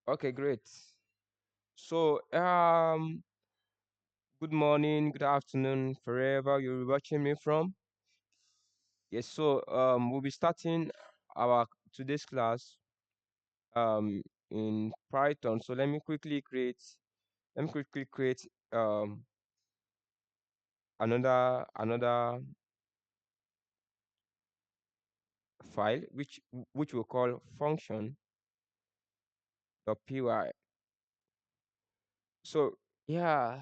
Okay, great. So, good morning, good afternoon, wherever you're watching me from. Yes, so we'll be starting our today's class um in Python. So let me quickly create um another file which we'll call function.py. So yeah,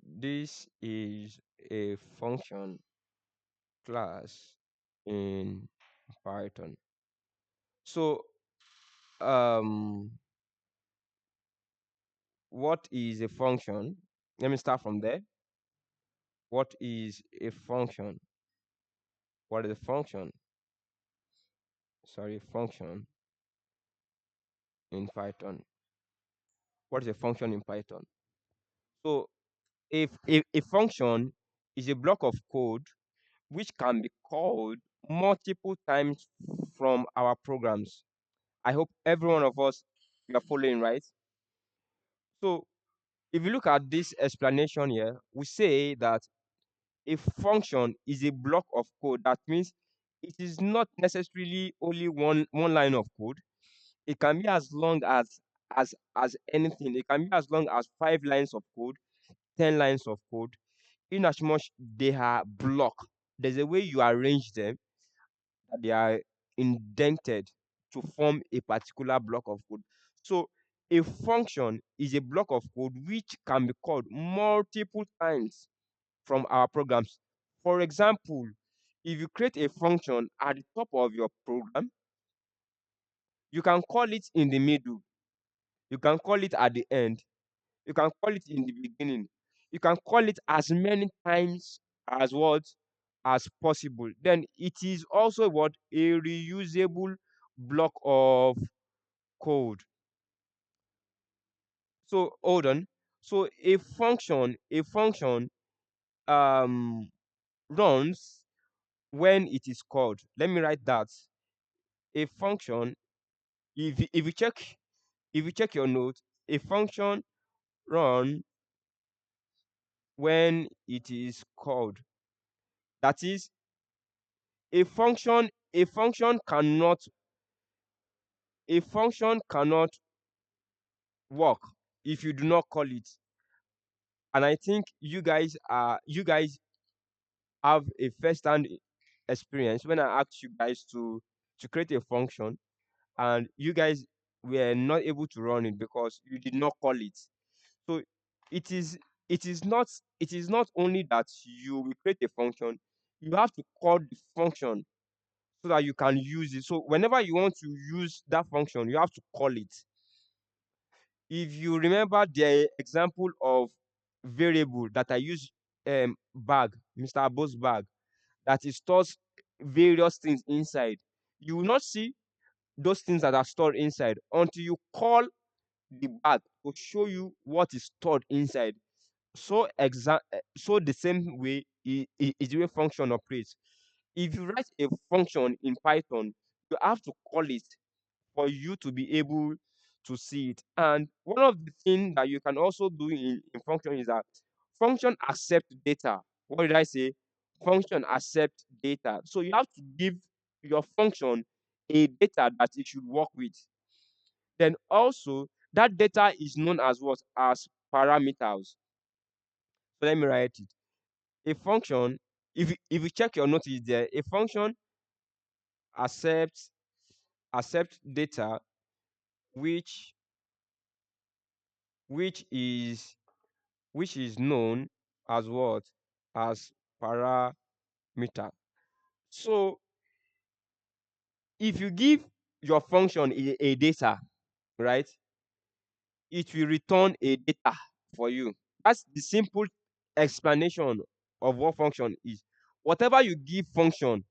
this is a function class in Python. So um what is a function? Let me start from there. What is a function? What is a function? Sorry, function in Python. What is a function in Python? So if a function is a block of code which can be called multiple times from our programs. I hope every one of us we are following, right? So if you look at this explanation here, we say that a function is a block of code. That means it is not necessarily only one line of code. It can be as long as anything. It can be as long as 5 lines of code, 10 lines of code. In as much they are block, there's a way you arrange them that they are indented to form a particular block of code. So a function is a block of code which can be called multiple times from our programs. For example, if you create a function at the top of your program, you can call it in the middle, you can call it at the end, you can call it in the beginning, you can call it as many times as what as possible. Then it is also what a reusable block of code. So hold on. So a function um runs when it is called. Let me write that. A function, if you check your note, a function run when it is called. That is, a function cannot work if you do not call it. And I think you guys have a first-hand experience when I asked you guys to create a function, and you guys were not able to run it because you did not call it. So it is it is not only that you will create a function, you have to call the function so that you can use it. So whenever you want to use that function, you have to call it. If you remember the example of variable that I use, bag, Mr. Abo's bag, that it stores various things inside, you will not see those things that are stored inside until you call the bag to show you what is stored inside. So the same way is the way function operates. If you write a function in Python, you have to call it for you to be able to see it. And one of the things that you can also do in function is that function accept data. What did I say? Function accept data. So you have to give your function a data that it should work with. Then also that data is known as what? As parameters. So let me write it. A function, if you check your notice there, a function accepts data which which is which is known as what? As parameter. So if you give your function a data, right, it will return a data for you. That's the simple explanation of what function is. Whatever you give function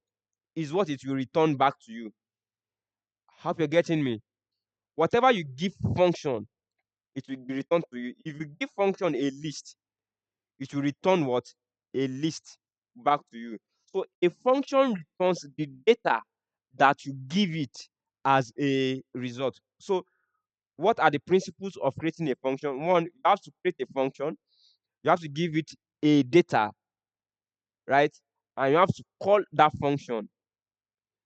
is what it will return back to you. Hope you're getting me. Whatever you give function, it will be returned to you. If you give function a list, it will return what? A list back to you. So a function returns the data that you give it as a result. So what are the principles of creating a function? One, you have to create a function, you have to give it a data, right? And you have to call that function.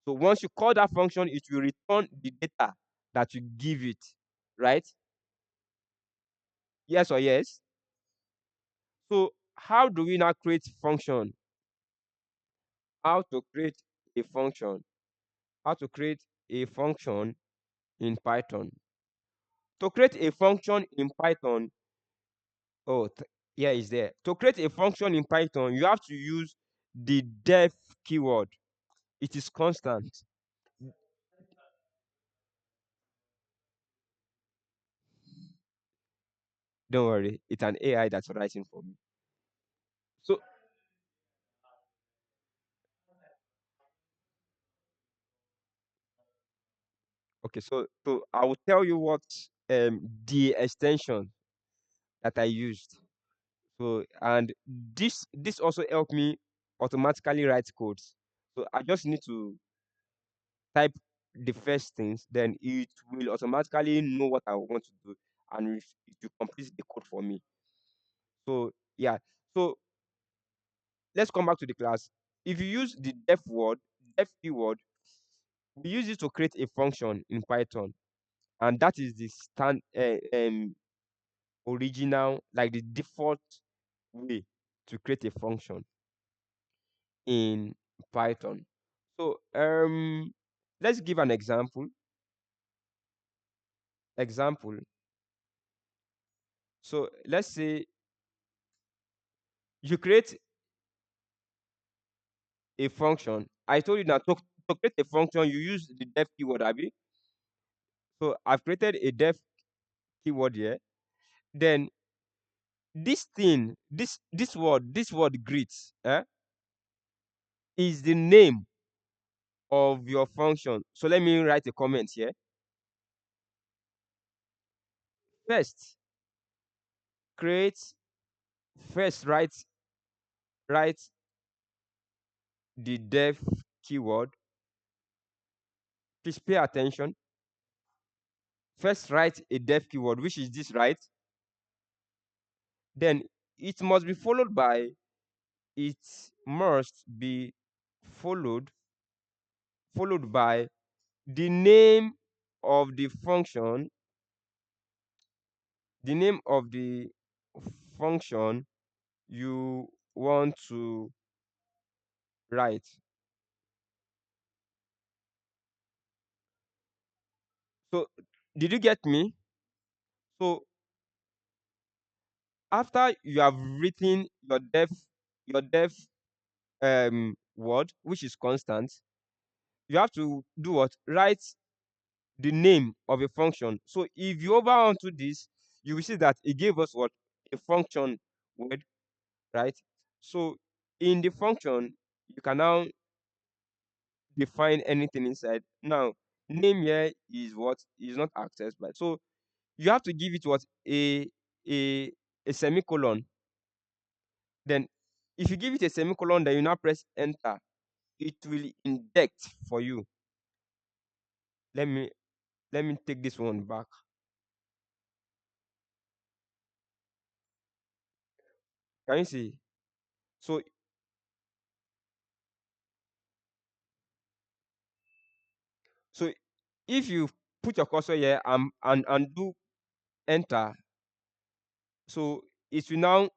So once you call that function, it will return the data that you give it, right? Yes or yes? So how do we now create function? How to create a function? How to create a function in Python? To create a function in Python, oh, here is there. To create a function in Python, you have to use the def keyword. It is constant. Don't worry, it's an AI that's writing for me. So okay, so I will tell you what the extension that I used. So and this also helped me automatically write codes. So I just need to type the first things, then it will automatically know what I want to do, and it will complete the code for me. So yeah, so let's come back to the class. If you use the def keyword, we use it to create a function in Python, and that is the original, like the default way to create a function in Python. So let's give an example. Example. So let's say you create a function. I told you that to create a function, you use the def keyword, Abby. So I've created a def keyword here. Then this thing, this word greet, is the name of your function. So let me write a comment here. First, create first write the def keyword. Please pay attention. First write a def keyword, which is this, right? Then it must be followed by it must be followed followed by the name of the function, the name of the function you want to write. So did you get me? So after you have written your def word, which is constant, you have to do what? Write the name of a function. So if you over onto this, you will see that it gave us what? A function word, right? So in the function, you can now define anything inside. Now, name here is what is not accessed by. So you have to give it what? A a semicolon. Then if you give it a semicolon, then you now press enter. It will index for you. Let me let me take this one back. Can you see? So so if you put your cursor here and do enter, so it will now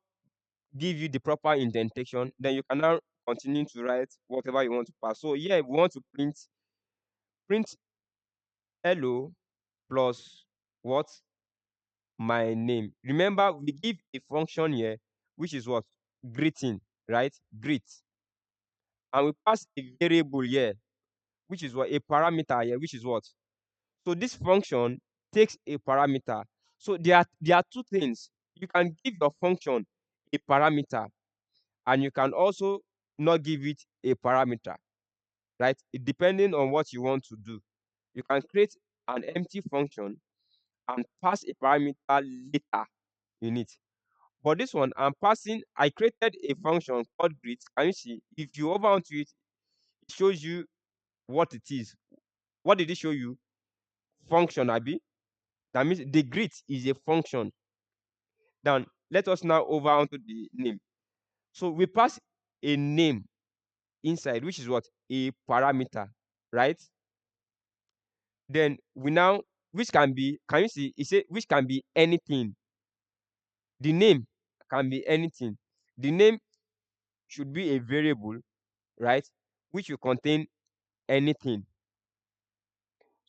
give you the proper indentation. Then you can now continue to write whatever you want to pass. So here we want to print hello plus what? My name. Remember, we give a function here, which is what? Greeting, right? Greet. And we pass a variable here, which is what? A parameter here, which is what? So this function takes a parameter. So there are two things. You can give your function a parameter, and you can also not give it a parameter, right? It depending on what you want to do. You can create an empty function and pass a parameter later in it. But this one, I created a function called greet. Can you see? If you over onto it, it shows you what it is. What did it show you? function, Abi. That means the greet is a function. Then let us now over onto the name. So we pass a name inside, which is what? A parameter, right? Then we now, which can be, can you see? It say which can be anything. The name can be anything. The name should be a variable, right? Which will contain anything.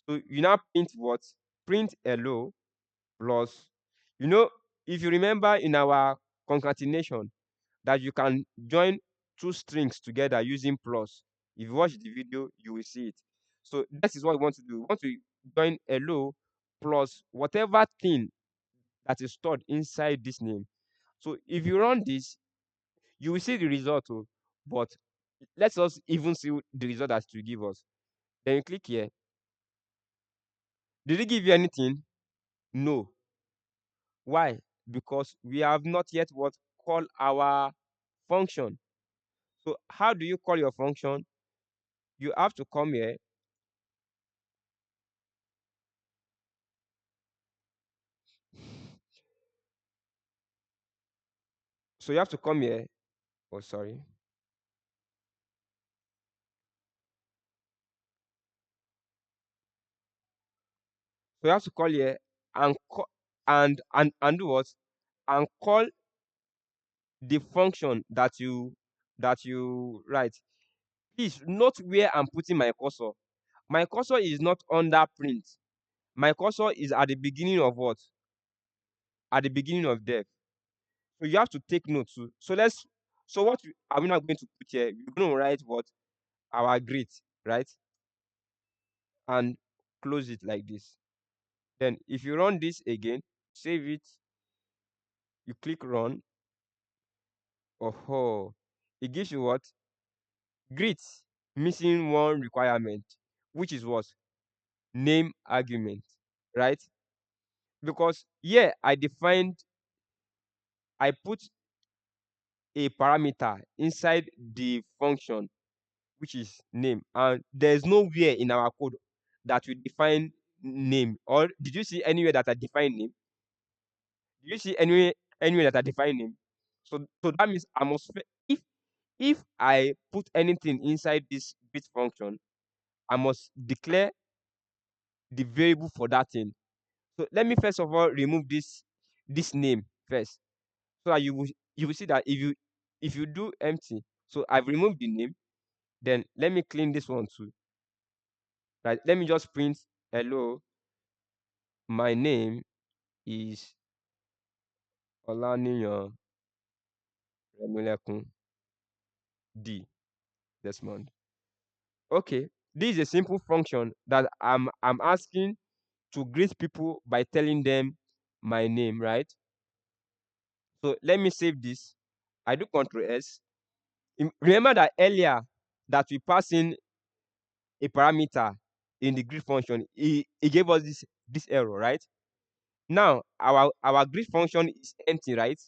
So you now print what? Print hello plus, you know, if you remember in our concatenation that you can join two strings together using plus. If you watch the video, you will see it. So that is what we want to do. We want to join hello plus whatever thing that is stored inside this name. So if you run this, you will see the result. Oh, but let us even see the result that it will give us. Then you click here. Did it give you anything? No. Why? Because we have not yet what call our function. So how do you call your function? You have to come here. So you have to come here. Oh, sorry. So you have to call here and and do what? And call the function that you write. Please note where I'm putting my cursor. My cursor is not under print. My cursor is at the beginning of what? At the beginning of def. So you have to take note too. So let's, so what are we now going to put here? We're going to write what? Our greet, right? And close it like this. Then if you run this again, save it, you click run. Oh, it gives you what? Greet missing one requirement, which is what? Name argument, right? Because here I defined, I put a parameter inside the function, which is name, and there's nowhere in our code that we define name. Or did you see anywhere that I define name? Did you see anywhere that I define name? So that means I must if I put anything inside this bit function, I must declare the variable for that thing. So let me first of all remove this name first, so that you will see that if you do empty, so I've removed the name. Then let me clean this one too. Right? Let me just print hello. My name is Olaniyan Remilekun D. Desmond. Okay, this is a simple function that I'm asking to greet people by telling them my name, right? So let me save this. I do Control S. Remember that earlier that we pass in a parameter in the greet function, it gave us this error, right? Now our greet function is empty, right?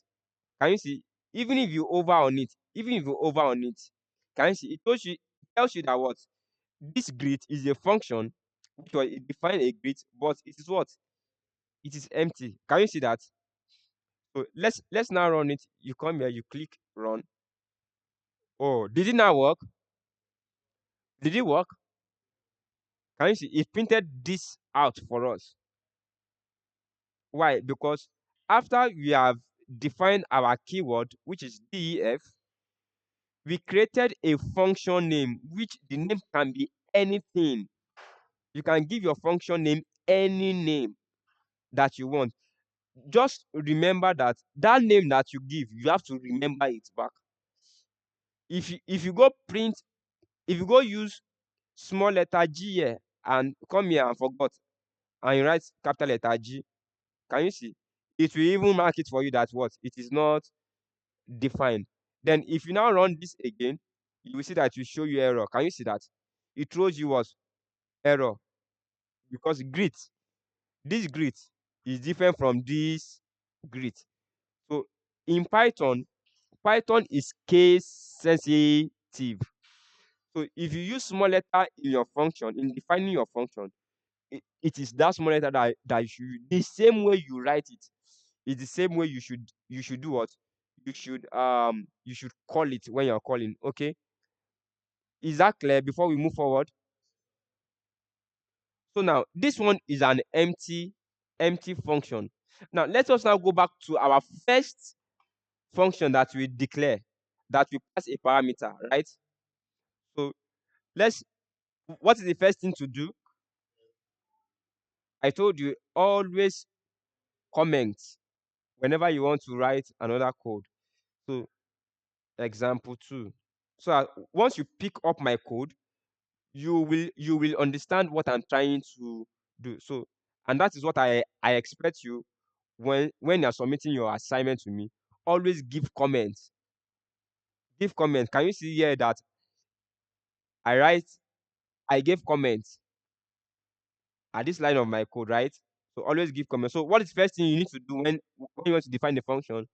Can you see? Even if you over on it, even if you over on it, can you see? It tells you that what? This greet is a function which was it define a greet, but it is what? It is empty. Can you see that? So let's now run it. You come here, you click run. Oh, did it now work? Did it work? Can you see? It printed this out for us. Why? Because after we have defined our keyword, which is def, we created a function name, which the name can be anything. You can give your function name any name that you want. Just remember that that name that you give, you have to remember it back. If you go print, if you go use small letter G here and come here and forgot, and you write capital letter G, can you see? It will even mark it for you that what? It is not defined. Then if you now run this again, you will see that it will show you error. Can you see that? It throws you what? Error. Because grit, this grit is different from this grit. So in Python, Python is case sensitive. So if you use small letter in your function, in defining your function, it is that small letter that you should, the same way you write it is the same way you should do what you should call it when you're calling. Okay, is that clear before we move forward? So now this one is an empty function. Now let us now go back to our first function that we declare, that we pass a parameter, right? So let's what is the first thing to do? I told you always comment whenever you want to write another code. So example 2. So once you pick up my code, you will understand what I'm trying to do. So and that is what I expect you when you're submitting your assignment to me. Always give comments. Give comments. Can you see here that I write I gave comments at this line of my code, right? So always give comments. So what is the first thing you need to do when you want to define the function?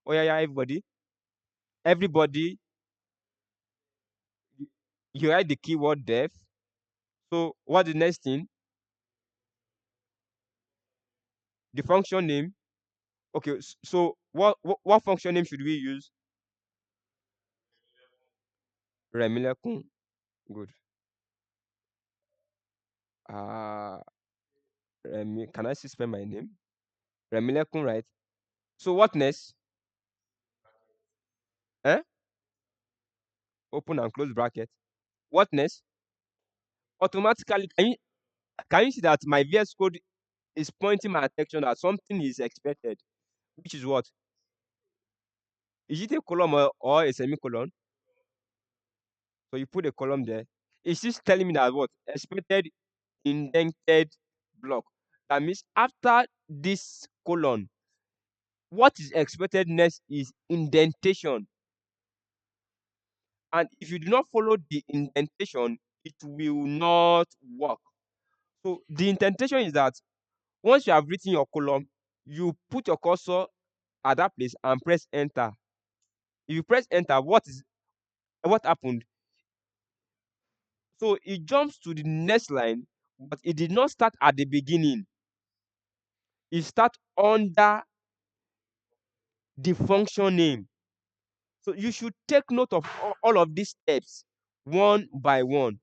Oh yeah, yeah, everybody, you you write the keyword def. So what the next thing? The function name. Okay, so what function name should we use? Remilekun. Good. Uh can I see spell my name? Remilekun, right? So what next? Eh? Open and close bracket. What next? Automatically, can you see that my VS Code is pointing my attention that something is expected, which is what? Is it a column or a semicolon? So you put a column there. It's just telling me that what? Expected indented block. That means after this colon, what is expected next is indentation. And if you do not follow the indentation, it will not work. So the indentation is that once you have written your column, you put your cursor at that place and press enter. If you press enter, what happened? So it jumps to the next line, but it did not start at the beginning. It start under the function name. So you should take note of all of these steps one by one.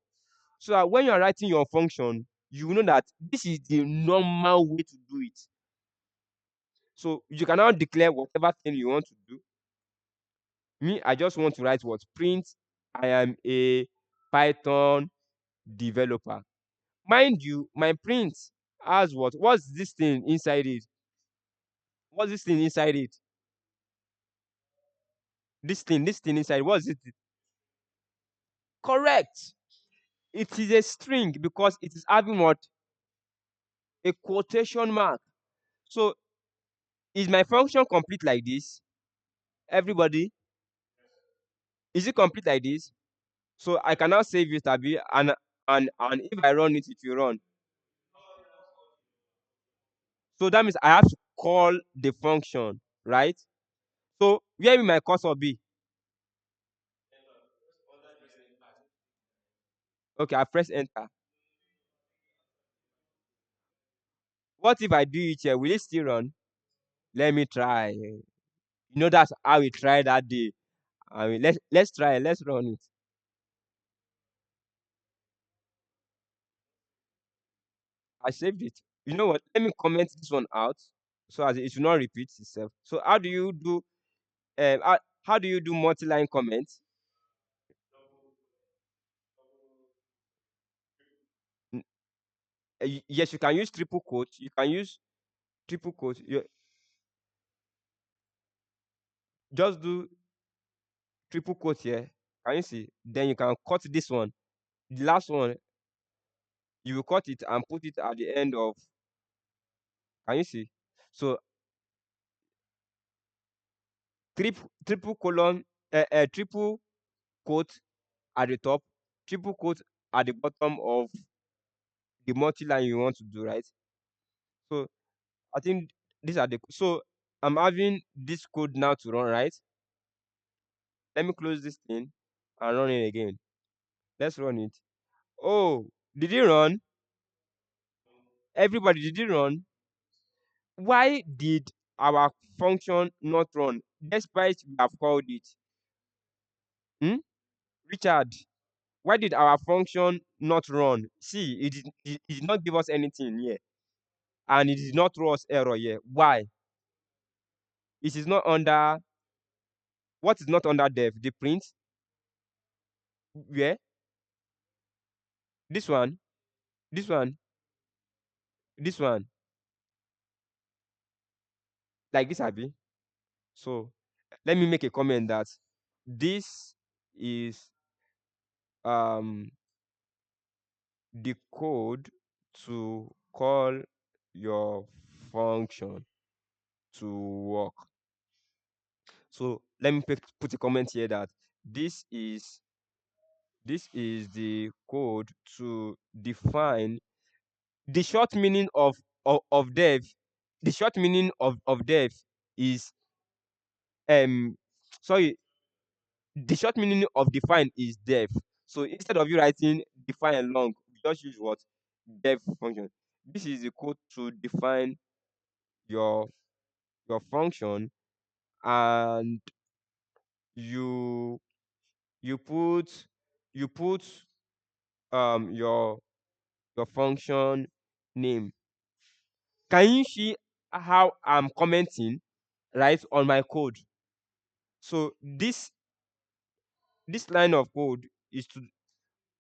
So that when you are writing your function, you will know that this is the normal way to do it. So you can now declare whatever thing you want to do. Me, I just want to write what? Print, I am a Python developer. Mind you, my print has what? What's this thing inside it? What's this thing inside it? This thing inside. What's it? Correct. It is a string because it is having what? A quotation mark. So is my function complete like this? Everybody, is it complete like this? So I can now save it, Abi, and if I run it, it will run. So that means I have to call the function, right? So where will my cursor be? Okay, I press enter. What if I do it here? Will it still run? Let me try. That's how we tried that day. I mean, let's try. Let's run it. I saved it. You know what? Let me comment this one out so as it will not repeat itself. So how do you do multi-line comments? N- Yes, you can use triple quote. You can use triple quote. You just do triple quote here. Can you see? Then you can cut this one. The last one, you will cut it and put it at the end of. Can you see? So triple colon, triple quote at the top, triple quote at the bottom of the multi-line you want to do, right? So I think these are the so I'm having this code now to run, right? Let me close this thing and run it again. Let's run it. Oh, did it run? Everybody, did it run? Why did our function not run despite we have called it? Hmm? Richard, why did our function not run? See, it did not give us anything here, and it did not throw us error here. Why? It is not under, what is not under dev? The print? Where? This one? This one? This one? Like this, Abi? So let me make a comment that this is um the code to call your function to work. So let me put a comment here that this is this is the code to define the short meaning of dev. The short meaning of dev is um sorry, the short meaning of define is def. So instead of you writing define long, you just use what? Def function. This is the code to define your your function, and you you put you put your function name. Can you see how I'm commenting right on my code? So this line of code is to,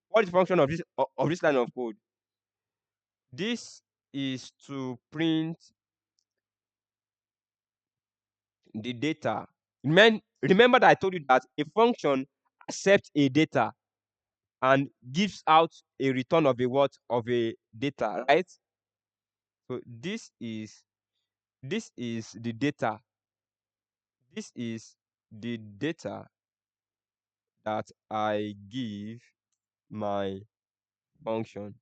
what is the function of this line of code? This is to print the data. Remember that I told you that a function accepts a data and gives out a return of a what? Of a data, right? So this is the data. This is the data that I give my function.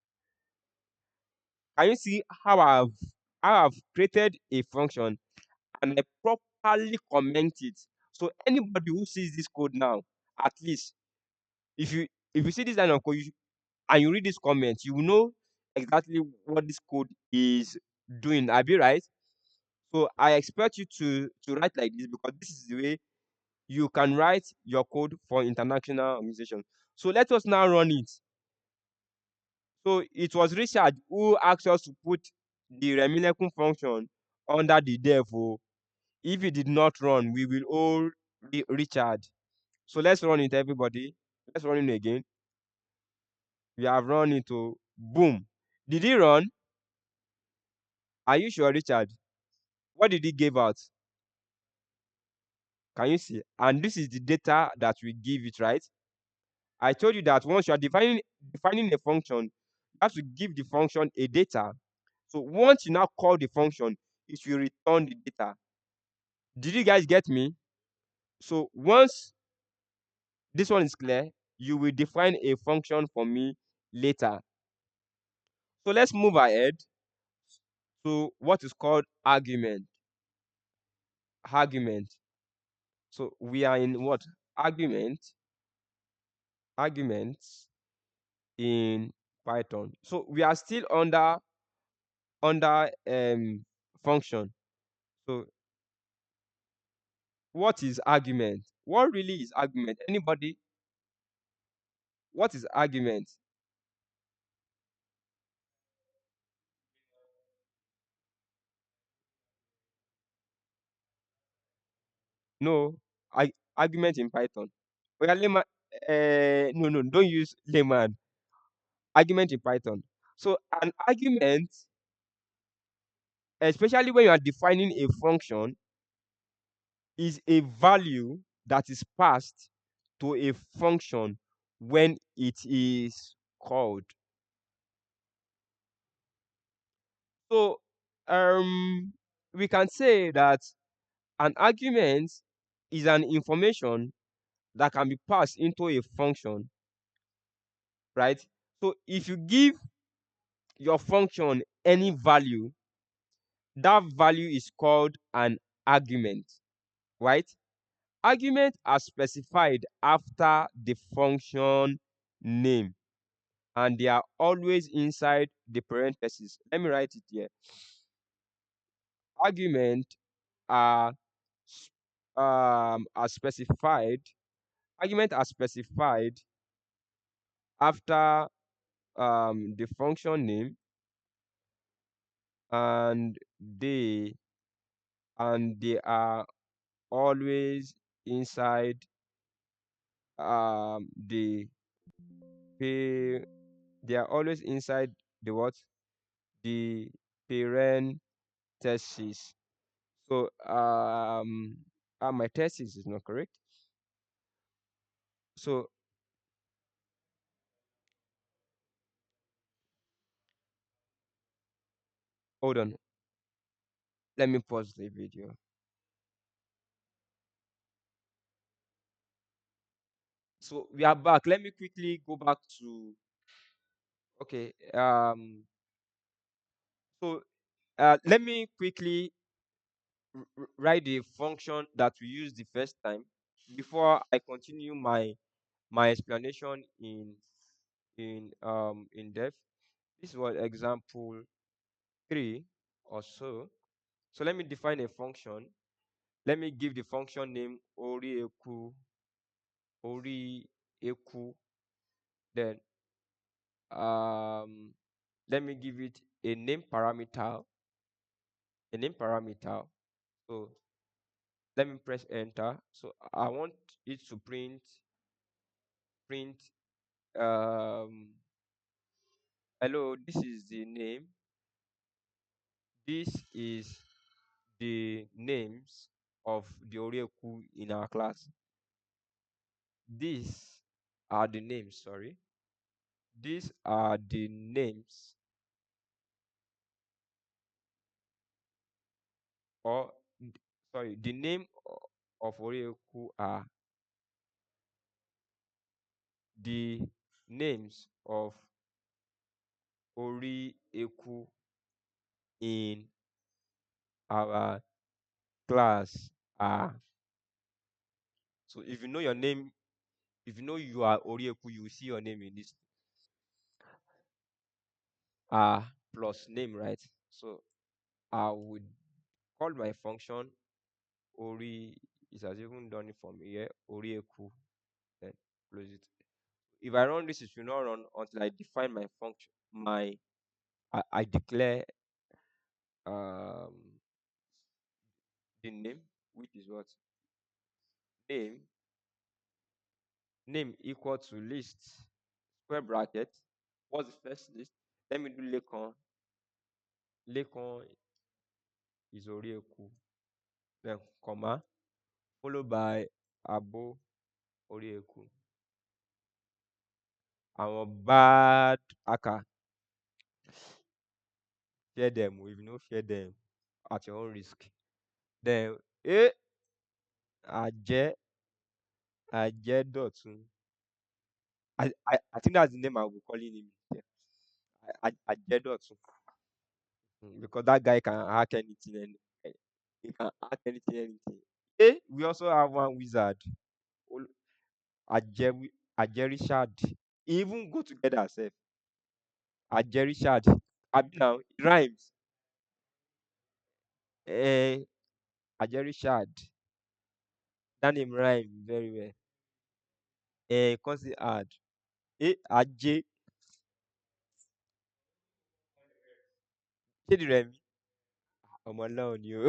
Can you see how I've created a function and I properly comment it? So anybody who sees this code now, at least if you see this line of code, and you read this comment, you will know exactly what this code is doing. I'll be right. So I expect you to write like this, because this is the way you can write your code for international organization. So let us now run it. So it was Richard who asked us to put the Remilekun function under the dev. Oh. If it did not run, we will owe Richard. So let's run it, everybody. Let's run it again. We have run it to boom. Did it run? Are you sure, Richard? What did he give out? Can you see? And this is the data that we give it, right? I told you that once you are defining a function, you have to give the function a data. So once you now call the function, it will return the data. Did you guys get me? So once this one is clear, you will define a function for me later. So let's move ahead to what is called argument. Argument. So we are in what? Argument. Arguments in Python. So we are still under function. So what is argument? What really is argument? Anybody? What is argument? No, argument in Python. Oh, yeah, layman. No, no, don't use layman. Argument in Python. So an argument, especially when you are defining a function, is a value that is passed to a function when it is called. So we can say that an argument is an information that can be passed into a function, right? So if you give your function any value, that value is called an argument, right? Arguments are specified after the function name. and they are always inside the parentheses. Let me write it here. Argument are s- are specified. Argument are specified after the function name, and they are always inside the pay they are always inside the what, the parentheses. So my thesis is not correct. So hold on, let me pause the video. So we are back. Let me quickly go back to, okay. So let me quickly write the function that we used the first time before I continue my explanation in depth. This was example 3 or so. So let me define a function. Let me give the function name ori eku. Then um let me give it a name parameter. So let me press enter. So I want it to print hello, this is the name. This is the names of the Orieku in our class. These are the names, sorry. These are the names, or sorry, the name of Orieku are the names of Orieku in our class are. So if you know your name, if you know you are Orieku, you will see your name in this plus name, right? So I would call my function Ori. It has even done it for me here. Orieku. Then close it. If I run this, it will not run until I define my function. I declare um the name, which is what, name name equal to list square bracket. What's the first list? Let me do Lekon. Lekon is Orieku. Then comma followed by Abo Orieku. Our bad hacker. Fear them. If you no fear them, at your own risk. Then Aje Ajedotun. I think that's the name I will be calling him. Yeah. Ajedotun. Because that guy can hack anything, and he can hack anything. We also have one wizard. Ol- Ajerishad. Even go together self. Ajerishad. Abi now it rhymes. Eh, Ajerishad. That name rhyme very well. Cause it hard. Ajé. Ṣé di Rẹ̀mí? Ọmọ Ọlọ́run ni o.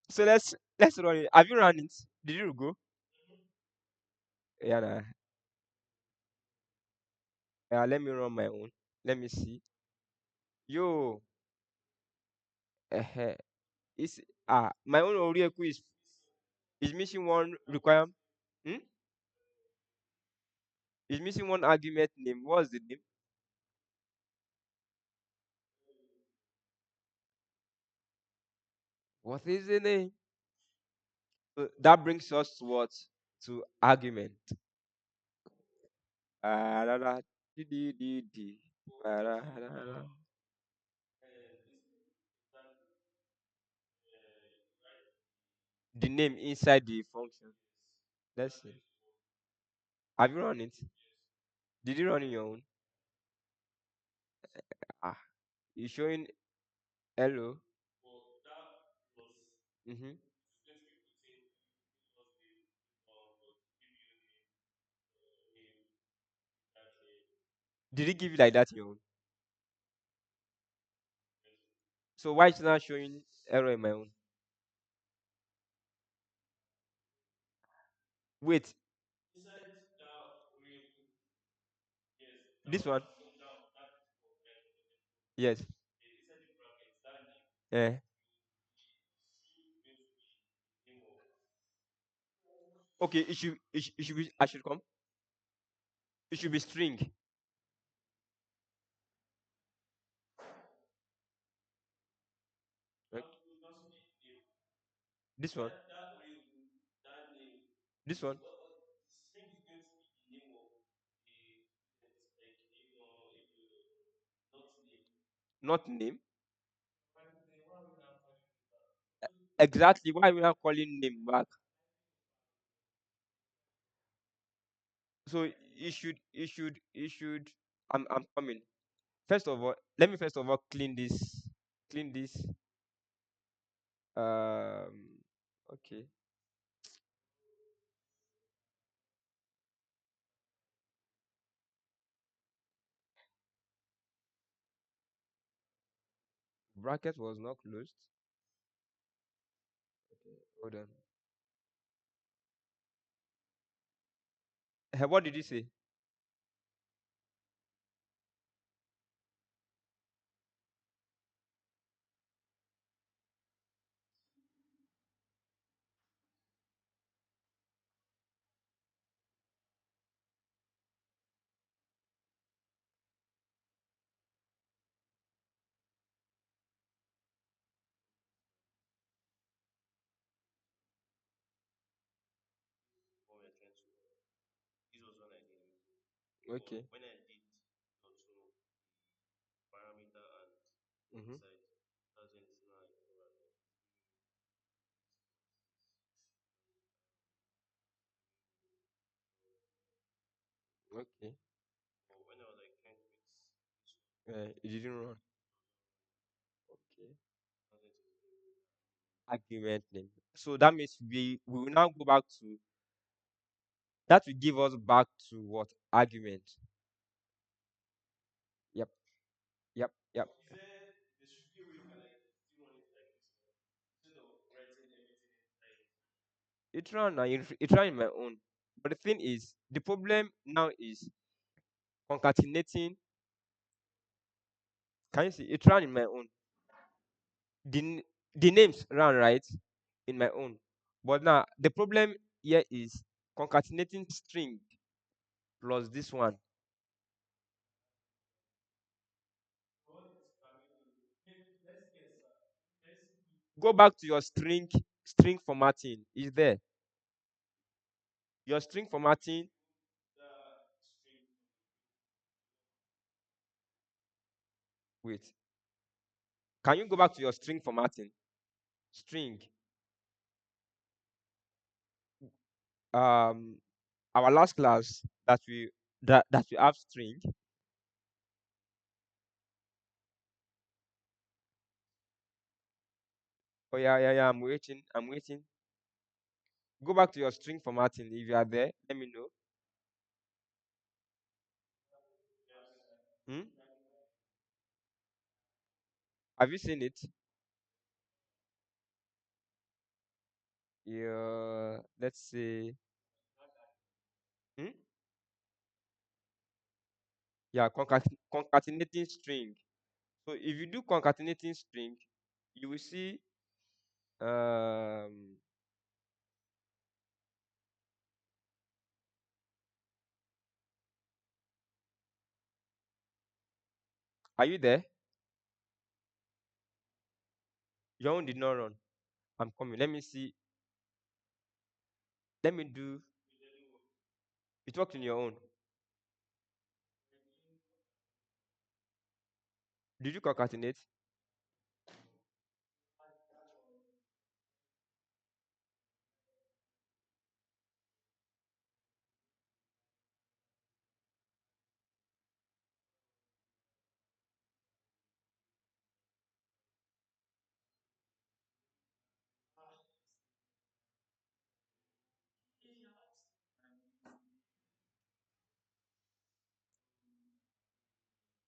So let's run it. Have you run it? Did you go? Yeah, nah. Yeah, let me run my own. Let me see. Yo, uh, it's my own Orieku is missing one requirement. Hmm? Is missing one argument name. What's the name? What is the name? That brings us to what? To argument. Da, da, di, di, di, di. Da, da, da. The name inside the function. Let's see. Have you run it? Did you run in your own? Ah, you showing hello? Mm-hmm. Did he give you like that in your own? So why is it not showing error in my own? Wait, this one? Yes. Eh. Okay, it should be I should come. It should be string. Right? This one. This one. Not name. Exactly. Why we are calling name back? So it should. I'm coming. First of all, let me first of all clean this. Clean this. Okay. Bracket was not closed. Hold on. What did you say? Okay. Mm-hmm. Okay. It didn't run. Okay. Argument name. So that means we will now go back to that will give us back to what argument. Yep. Yep. Yep. It ran now. It ran in my own. But the thing is, the problem now is concatenating. Can you see? It ran in my own. The names ran right in my own. But now the problem here is concatenating string plus this one. Go back to your string formatting. Is there your string formatting? Wait, can you go back to your string formatting? String. Um, our last class that we have string. Oh yeah, yeah, yeah. I'm waiting. I'm waiting. Go back to your string formatting if you are there. Let me know. Hmm? Have you seen it? Yeah. Let's say. Hmm? Yeah, concatenating string. So if you do concatenating string, you will see. Um, are you there? Your own did not run. I'm coming. Let me see. Let me do. It worked in your own. Did you concatenate?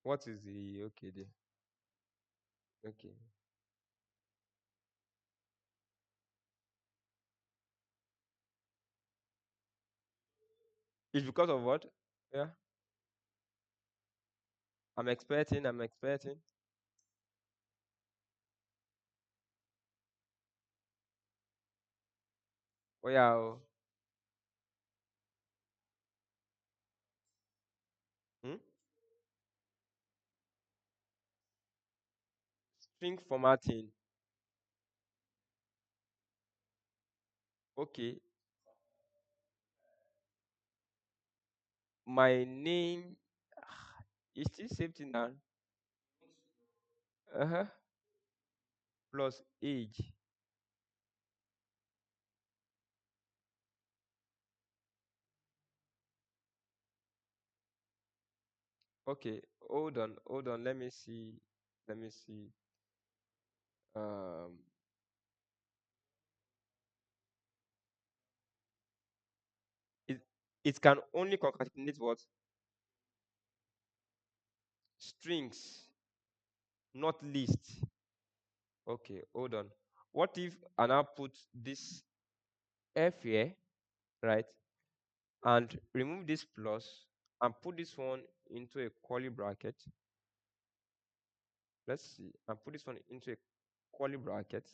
What is the okay there? Okay. It's because of what? Yeah. I'm expecting. I'm expecting. Oh yeah. Oh. Hmm? String formatting. Okay. My name is still safety now. Uh-huh. Plus age. Okay. Hold on. Hold on. Let me see. Let me see. Um. It it can only concatenate what strings, not list. Okay. Hold on. What if I now put this f here, right, and remove this plus and put this one into a curly bracket? Let's see. And put this one into a curly bracket.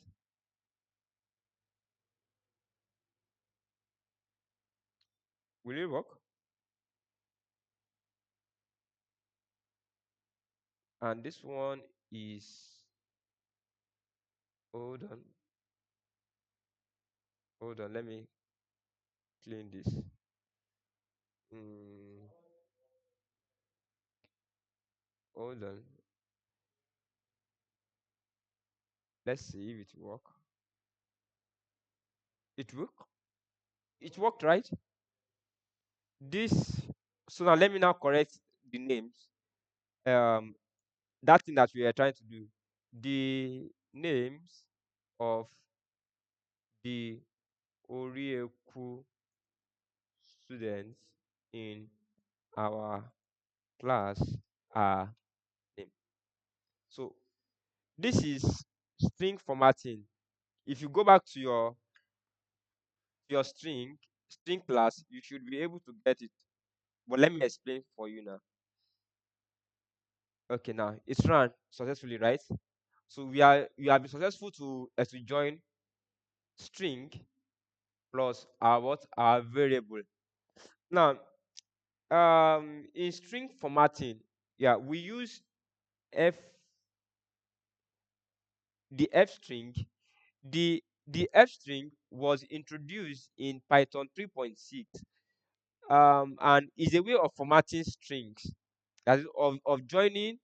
Will it work? And this one is, hold on, hold on. Let me clean this. Mm, hold on. Let's see if it work. It work. It worked, right? This. So now let me now correct the names. Um, that thing that we are trying to do. The names of the Orieku students in our class are named. So this is string formatting. If you go back to your string class, you should be able to get it. But let me explain for you now. Okay, now it's run successfully, right? So we have been successful to join string plus our what our variable. Now, in string formatting, yeah, we use f the f string. The f string was introduced in Python 3.6, and is a way of formatting strings, that is of joining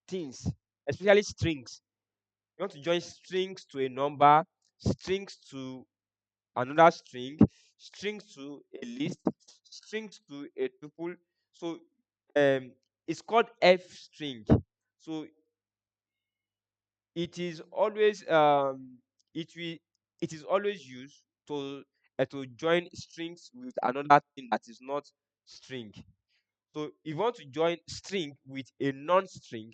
things, especially strings. You want to join strings to a number, strings to another string, strings to a list, strings to a tuple. So um, it's called f string. So it is always it will it is always used to join strings with another thing that is not string. So if you want to join string with a non-string,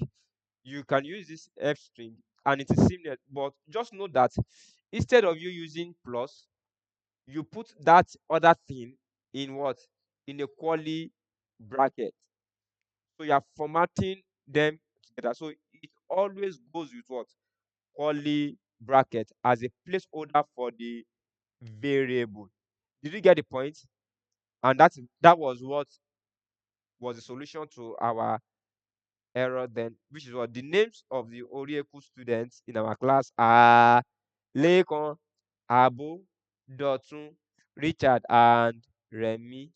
you can use this f string, and it is similar. But just know that instead of you using plus, you put that other thing in what, in a curly bracket. So you are formatting them together. So it always goes with what, curly bracket as a placeholder for the variable. Did you get the point? And that was what was the solution to our error then, which is what the names of the Orieku students in our class are Lekon, Abu, Dotun, Richard, and Remy.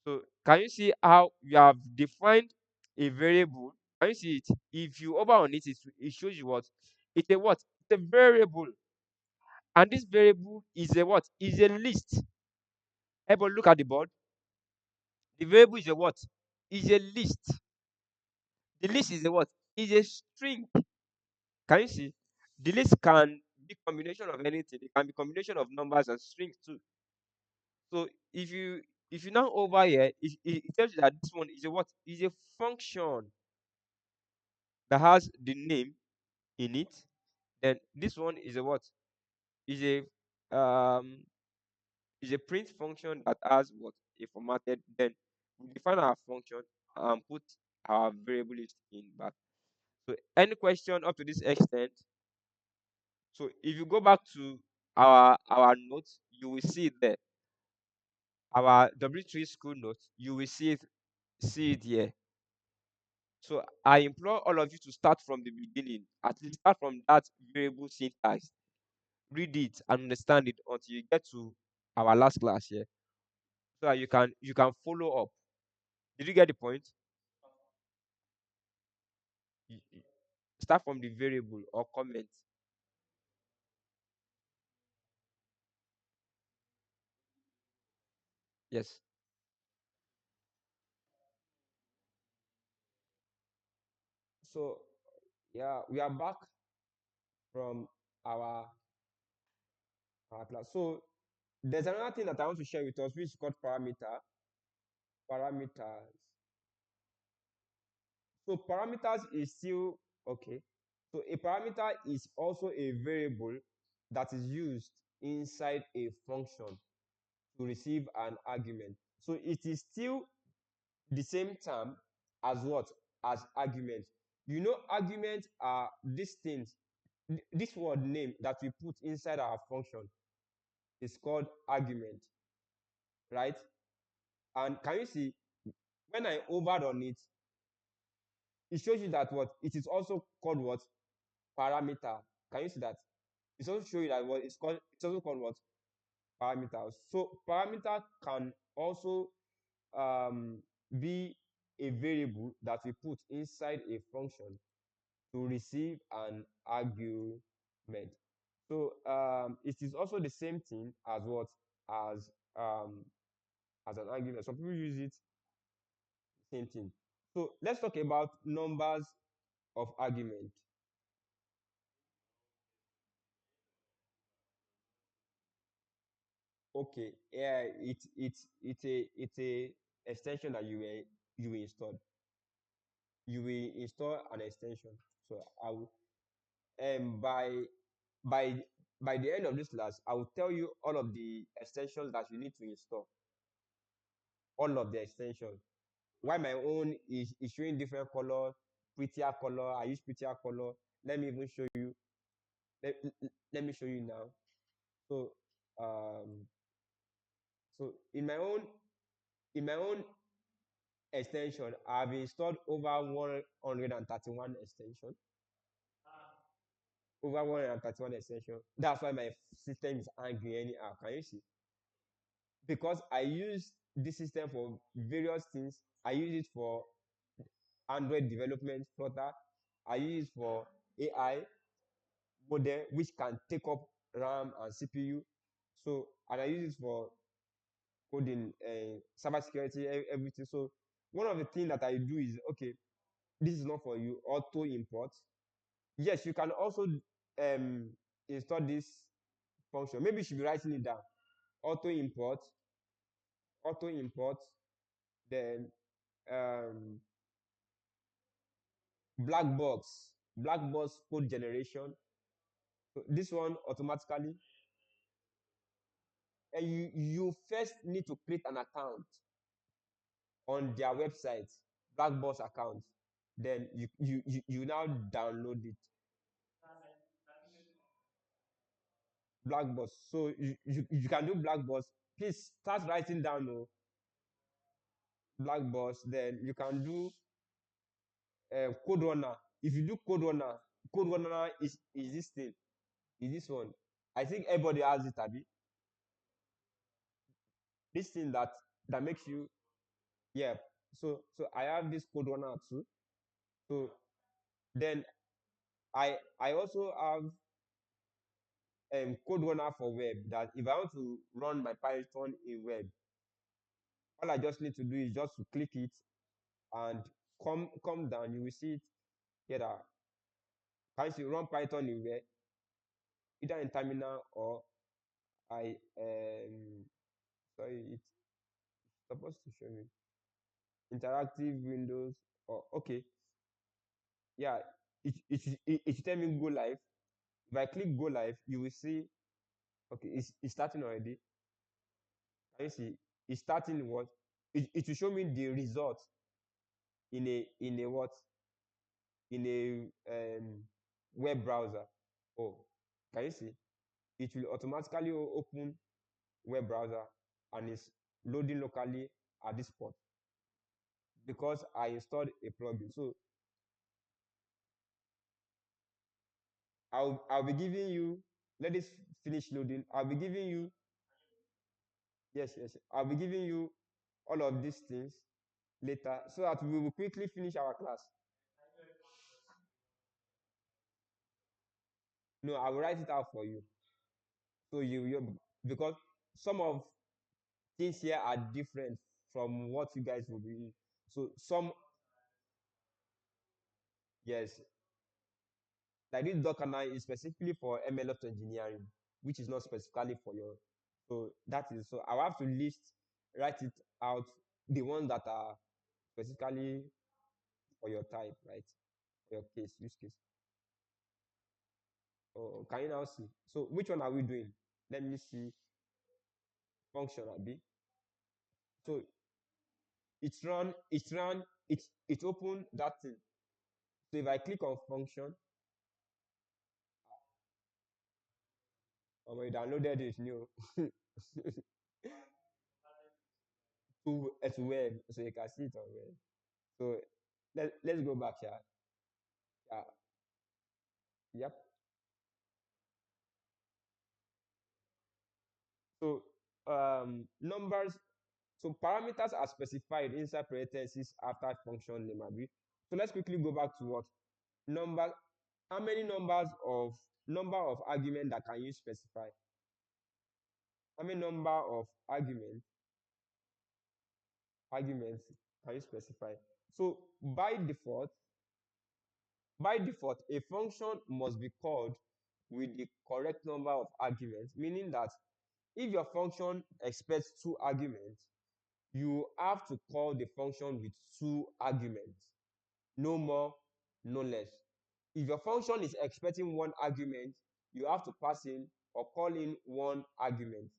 So can you see how you have defined a variable? Can you see it? If you over on it, it shows you what? It's a what? It's a variable. And this variable is a what? Is a list. Everybody look at the board. The variable is a what? Is a list. The list is a what? Is a string. Can you see? The list can be combination of anything. It can be combination of numbers and strings too. So if you now over here, it tells you that this one is a what? Is a function. that has the name in it. Then this one is a what? Is a is a print function that has what? A formatted. Then we define our function and put our variable list in back. So any question up to this extent? So if you go back to our notes, you will see it there. Our W3 school notes, you will see it here. So I implore all of you to start from the beginning. At least start from that variable syntax. Read it and understand it until you get to our last class here. So that you can follow up. Did you get the point? Start from the variable or comment. Yes. So yeah, we are back from our class. So there's another thing that I want to share with us, which is called parameters. So parameters is still okay. So a parameter is also a variable that is used inside a function to receive an argument. So it is still the same term as what? As argument. You know, arguments are these things. This word name that we put inside our function is called argument, right? And can you see when I hovered on it, it shows you that what? It is also called what? Parameter. Can you see that? It's also show you that what it's called. It's also called what? Parameters. So parameter can also um, be a variable that we put inside a function to receive an argument. So it is also the same thing as what? As um, as an argument. Some people use it same thing. So let's talk about numbers of argument. Okay, yeah, it's a extension that you will install. You will install an extension. So I will by by by the end of this class, I will tell you all of the extensions that you need to install. All of the extensions. Why my own is showing different color, prettier color. I use prettier color. Let me even show you. Let me show you now. So um so in my own extension, I've installed over 131 extension. Over 131 extension. That's why my system is angry anyhow. Can you see? Because I use this system for various things. I use it for Android development, Flutter. I use it for AI model, which can take up RAM and CPU. So, and I use it for coding, cybersecurity, everything. So, one of the things that I do is okay, this is not for you. Auto import. Yes, you can also um, install this function. Maybe you should be writing it down. Auto import, auto import, then um, black box code generation. So this one automatically, and you first need to create an account on their website, black box account. Then you now download it, black box. So you can do black box. Please start writing down black box. Then you can do code runner. If you do code runner is this thing, is this one. I think everybody has it, Abi. This thing that makes you, yeah. So I have this code runner too. So then I also have code runner for web, that if I want to run my Python in web, all I just need to do is just to click it and come down. You will see it here that can you see run Python in web, either in terminal or I sorry, it's supposed to show me interactive windows or okay. Yeah, it should tell me go live. If I click go live, you will see, okay, it's starting already. Can you see? It's starting what? It will show me the result in a what? In a web browser. Oh, can you see? It will automatically open web browser and it's loading locally at this spot because I installed a plugin. So I'll be giving you, let this finish loading. I'll be giving you, yes, yes, I'll be giving you all of these things later so that we will quickly finish our class. No, I will write it out for you. So you because some of things here are different from what you guys will be. So some, yes, like this Docker 9 is specifically for MLOps engineering, which is not specifically for your. So that is, so I'll have to write it out, the ones that are specifically for your type, right? For your case, use case. Oh, can you now see? So which one are we doing? Let me see. Function Abi. So it opened that thing. So if I click on function, oh, I downloaded it new to web, so you can see it on web. So let's go back here. Yeah, yep. So numbers, so parameters are specified inside parentheses after function name, Abi. So let's quickly go back to what number. How many number of argument that can you specify? How many number of arguments can you specify? So by default, a function must be called with the correct number of arguments, meaning that if your function expects two arguments, you have to call the function with two arguments, no more, no less. If your function is expecting one argument, you have to pass in or call in one argument.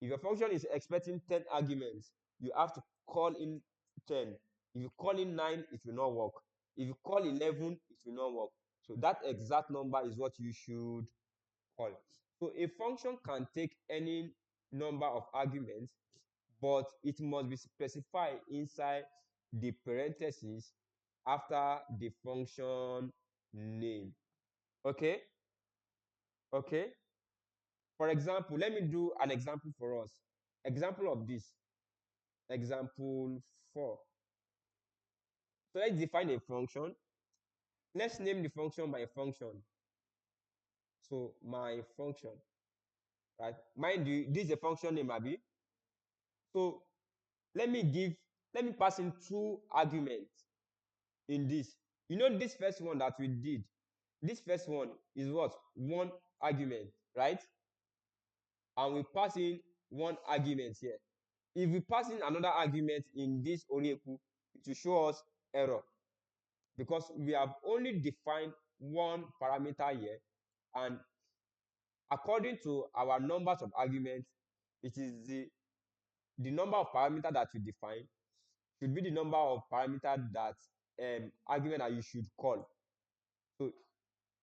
If your function is expecting 10 arguments, you have to call in 10. If you call in 9, it will not work. If you call 11, it will not work. So that exact number is what you should call. So a function can take any number of arguments, but it must be specified inside the parentheses after the function name. Okay? Okay? For example, let me do an example for us. Example of this. Example 4. So let's define a function. Let's name the function by function. So my function, right? Mind you, this is a function name, Abi. So let me give, let me pass in two arguments in this. You know, this first one that we did, this first one is what? One argument, right? And we pass in one argument here. If we pass in another argument in this Orieku, it will show us error because we have only defined one parameter here, and according to our numbers of arguments, it is the number of parameter that you define should be the number of parameter that argument that you should call. So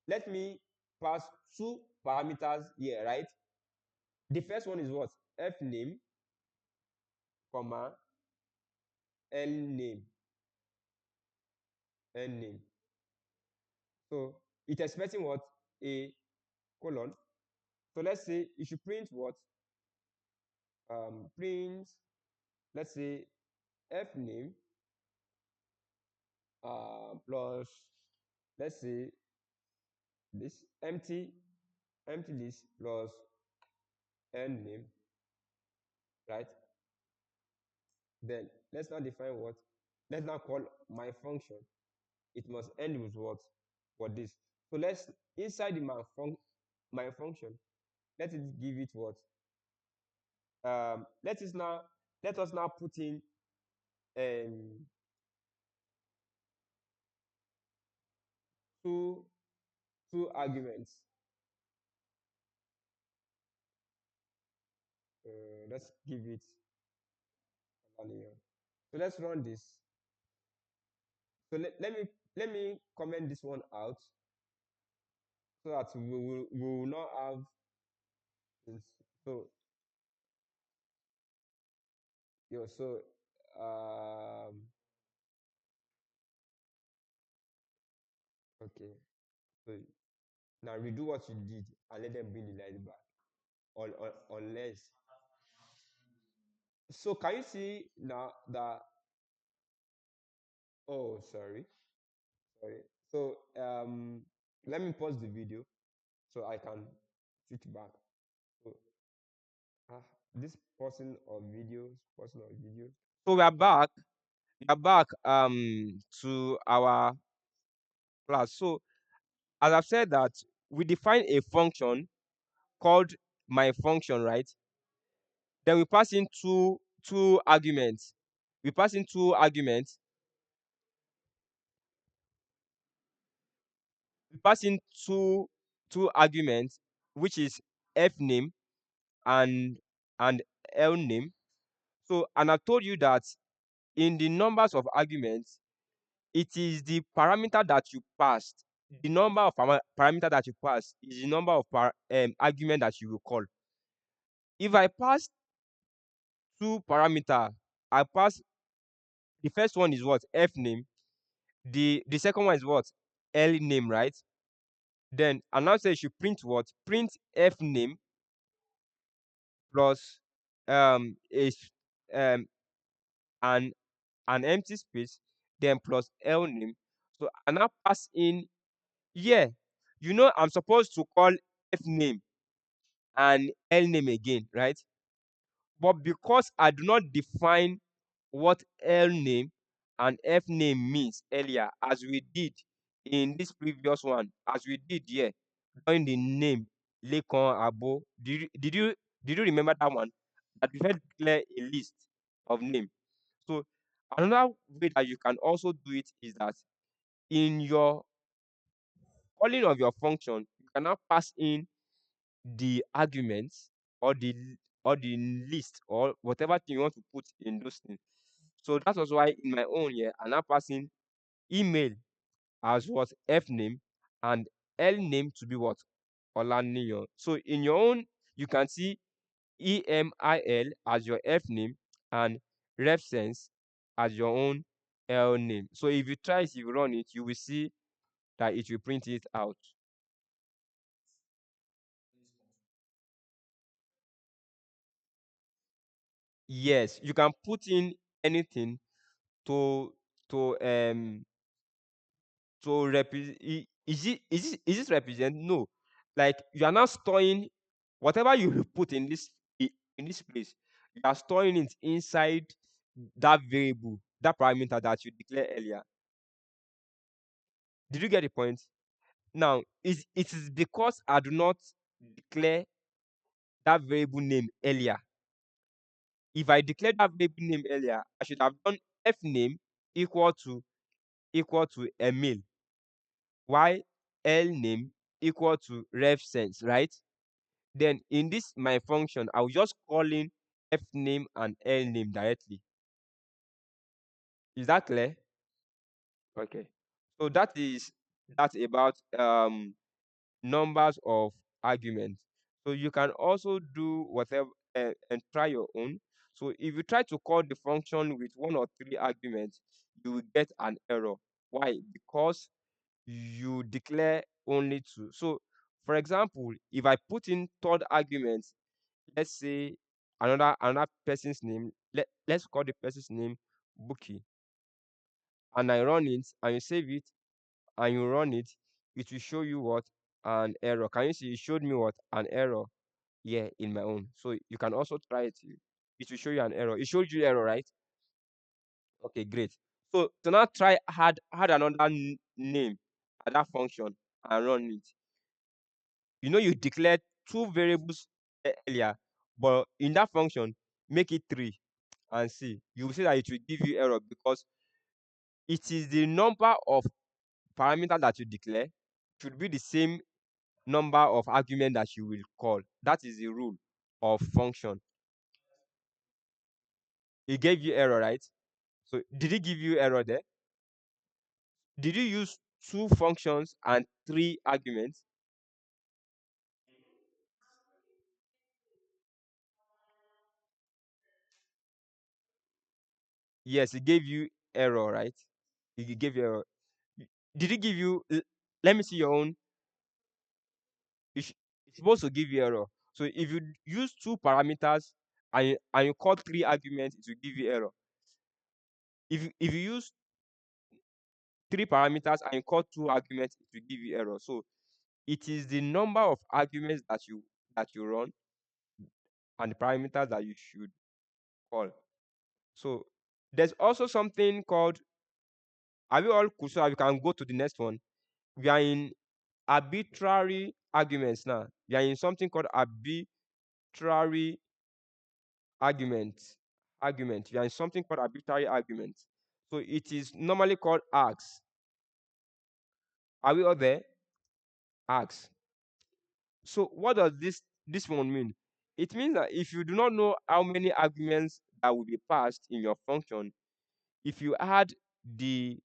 let me pass two parameters here, right? The first one is what? F name, comma, L name, N name. So it's expecting what? A colon. So let's say you should print what? Print, let's say F name plus, let's say this empty list plus N name, right? Then let's now define what? Let's now call my function. It must end with what? For this. So let's inside the my function, let it give it what? Let us now put in um two arguments. Let's give it an year. So let's run this. So let me comment this one out so that we will not have this. So so okay. So now redo what you did and let them bring the light back. Unless, so can you see now that, oh sorry. So let me pause the video so I can switch back. So ah this person of video. So we are back. We are back to our class. So as I've said that we define a function called my function, right? Then we pass in two arguments. We pass in two arguments. We pass in two arguments, which is f name and and l name. So and I told you that in the numbers of arguments, it is the parameter that you passed. The number of parameter that you pass is the number of argument that you will call. If I pass two parameter, I pass the first one is what f name. The second one is what l name, right? Then I now say you should print what print f name plus a an empty space, then plus l name. So I now pass in here. I'm supposed to call f name and l name again, right? But because I do not define what L name and F name means earlier, as we did in this previous one, as we did here, during the name Lekon Abo. Did you remember that one? That we had declare a list of name. So another way that you can also do it is that in your calling of your function, you can now pass in the arguments or the list or whatever thing you want to put in those things. So that was why in my own here, I'm now passing email as what F name and L name to be what Olaniyan. So in your own, you can see EMIL as your F name and RefSense as your own L name. So if you run it, you will see that it will print it out. Yes, you can put in anything to to um represent. Is it represent? No, like you are now storing whatever you put in in this place. You are storing it inside that variable, that parameter that you declare earlier. Did you get the point? Now it is because I do not declare that variable name earlier. If I declare that variable name earlier, I should have done f name equal to Emil, while L name equal to ref sense, right? Then in this my function, I will just call in f name and L name directly. Is that clear? Okay. So that's about numbers of arguments. So you can also do whatever and try your own. So if you try to call the function with one or three arguments, you will get an error. Why? Because you declare only two. So, for example, if I put in third argument, let's say another person's name, let's call the person's name Buki, and I run it, and you save it, and you run it, it will show you what an error. Can you see? It showed me what an error here in my own. So you can also try it. It will show you an error. It showed you error, right? Okay, great. So now try add another name at that function and run it. You declared two variables earlier, but in that function, make it three and see. You will see that it will give you error because it is the number of parameter that you declare should be the same number of argument that you will call. That is the rule of function. It gave you error, right? So did it give you error there? Did you use two functions and three arguments? Yes, it gave you error, right? It gave you error. Did it give you? Let me see your own. It's supposed to give you error. So if you use two parameters and you call three arguments, it will give you error. If you use three parameters and you call two arguments, it will give you error. So it is the number of arguments that you run and the parameters that you should call. So there's also something called, are we all cool? So we can go to the next one. We are in arbitrary arguments now. We are in something called arbitrary argument. Argument. We are in something called arbitrary argument. So it is normally called args. Are we all there? Args. So what does this one mean? It means that if you do not know how many arguments that will be passed in your function, if you add the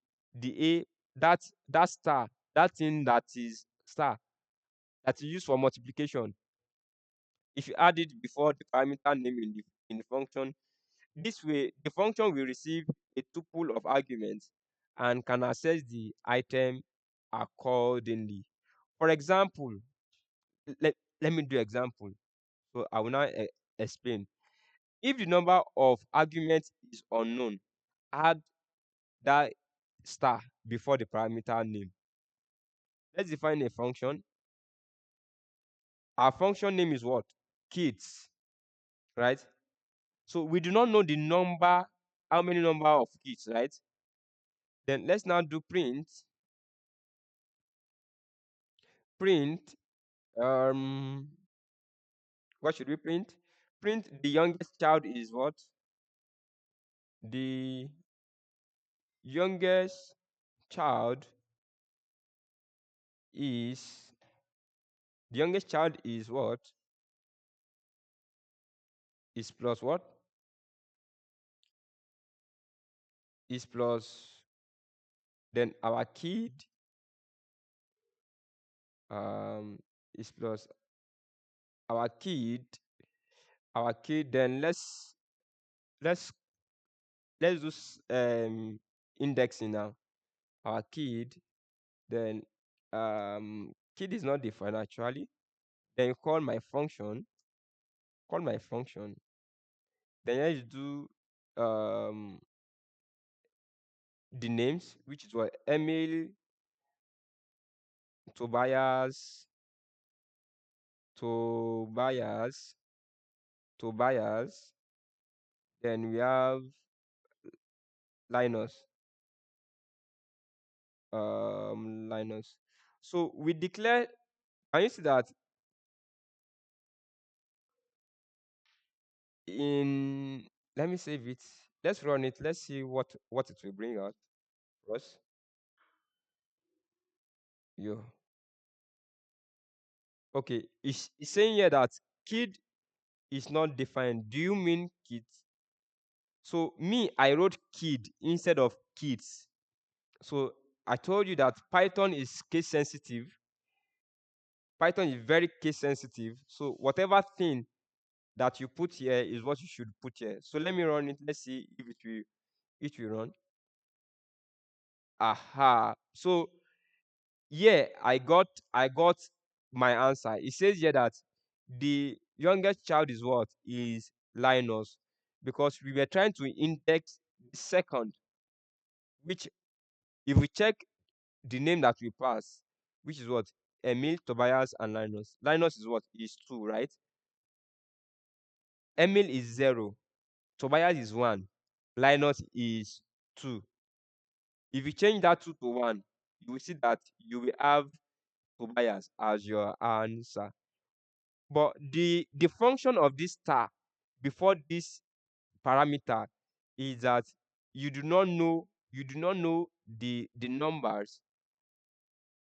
a, that star, that thing that is star, that is used for multiplication, if you add it before the parameter name in the function, this way the function will receive a tuple of arguments and can access the item accordingly. For example, let me do example. So I will now explain. If the number of arguments is unknown, add that star before the parameter name. Let's define a function. Our function name is what? Kids, right? So we do not know the number, how many number of kids, right? Then let's now do print. Print. Um, what should we print? Print the youngest child is what? The youngest child is the youngest child is what? Is plus what? Is plus then our kid is plus our kid then let's let's do indexing now. Our kid then kid is not defined actually. Then you call my function. Then let's do um the names, which is what? Emil, Tobias, Tobias, Tobias. Then we have Linus, Linus. So we declare. Can you see that in? Let me save it. Let's run it. Let's see what it will bring out for us. Yo. Okay. It's saying here that kid is not defined. Do you mean kids? So me, I wrote kid instead of kids. So I told you that Python is case sensitive. Python is very case sensitive. So whatever thing that you put here is what you should put here. So let me run it. Let's see if it will run. Aha. So yeah, I got my answer. It says here that the youngest child is what? Is Linus. Because we were trying to index the second, which if we check the name that we pass, which is what? Emil, Tobias, and Linus. Linus is what? Is 2, right? Emil is 0. Tobias is 1. Linus is 2. If you change that 2 to 1, you will see that you will have Tobias as your answer. But the function of this star before this parameter is that you do not know the numbers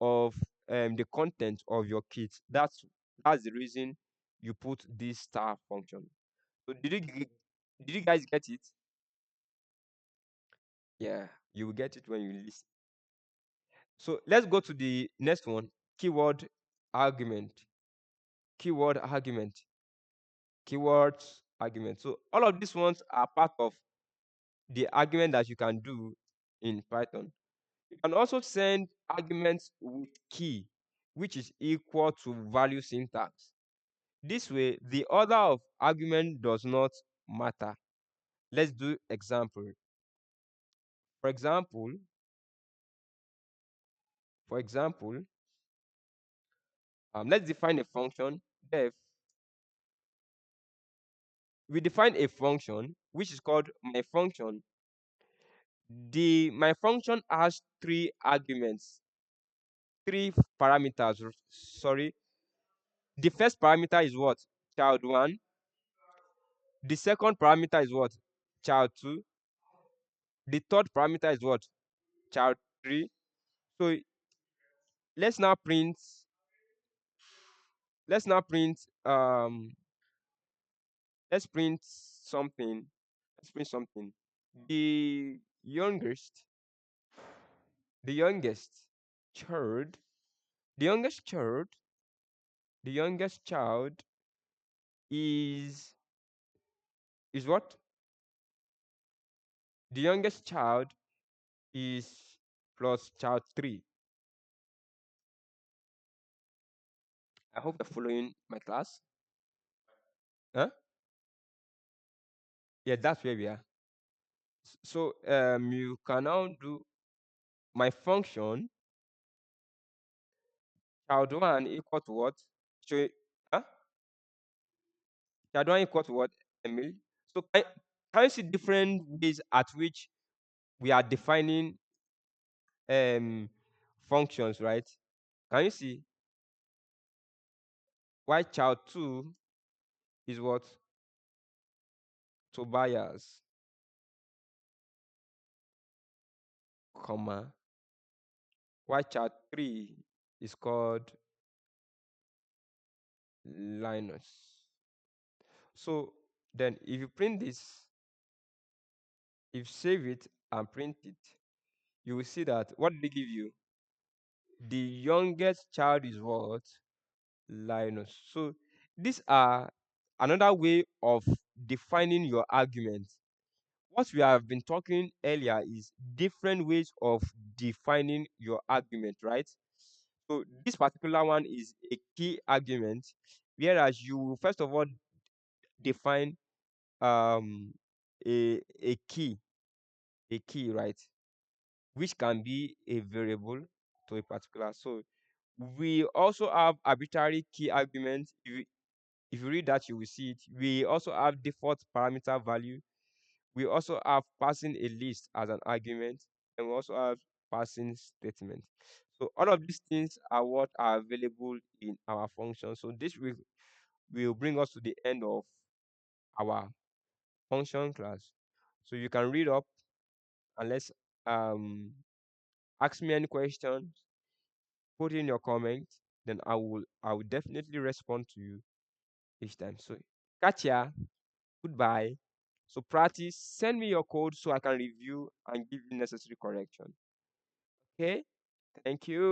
of the content of your kit. That's the reason you put this star function. So did you guys get it? Yeah, you will get it when you listen. So let's go to the next one. Keyword argument. Keyword argument. Keywords argument. So all of these ones are part of the argument that you can do in Python. You can also send arguments with key, which is equal to value syntax. This way, the order of argument does not matter. Let's do example. For example, for example, let's define a function. Def. We define a function which is called my function. The my function has three arguments, three parameters. Sorry, the first parameter is what? Child one. The second parameter is what? Child two. The third parameter is what? Child three. So let's now print. Let's now print. Let's print something. Let's print something. The youngest, the youngest child, the youngest child, the youngest child is what? The youngest child is plus child three. I hope you're following my class. Huh? Yeah, that's where we are. So you can now do my function child one equal to what? So huh? Child one equal to what, Emil? So can you see different ways at which we are defining um functions, right? Can you see why child two is what? Tobias, comma. Why child three is called Linus. So then if you print this, if you save it and print it, you will see that what did they give you? The youngest child is what? Linus. So these are another way of defining your argument. What we have been talking earlier is different ways of defining your argument, right? So this particular one is a key argument, whereas you will first of all define um a key, right, which can be a variable to a particular. So we also have arbitrary key arguments. If you read that, you will see it. We also have default parameter value. We also have passing a list as an argument, and we also have passing statement. So all of these things are what are available in our function. So this will bring us to the end of our function class. So you can read up and let's um ask me any questions, put in your comments, then I will definitely respond to you each time. So catch ya. Goodbye. So practice, send me your code so I can review and give you necessary correction. Okay? Thank you.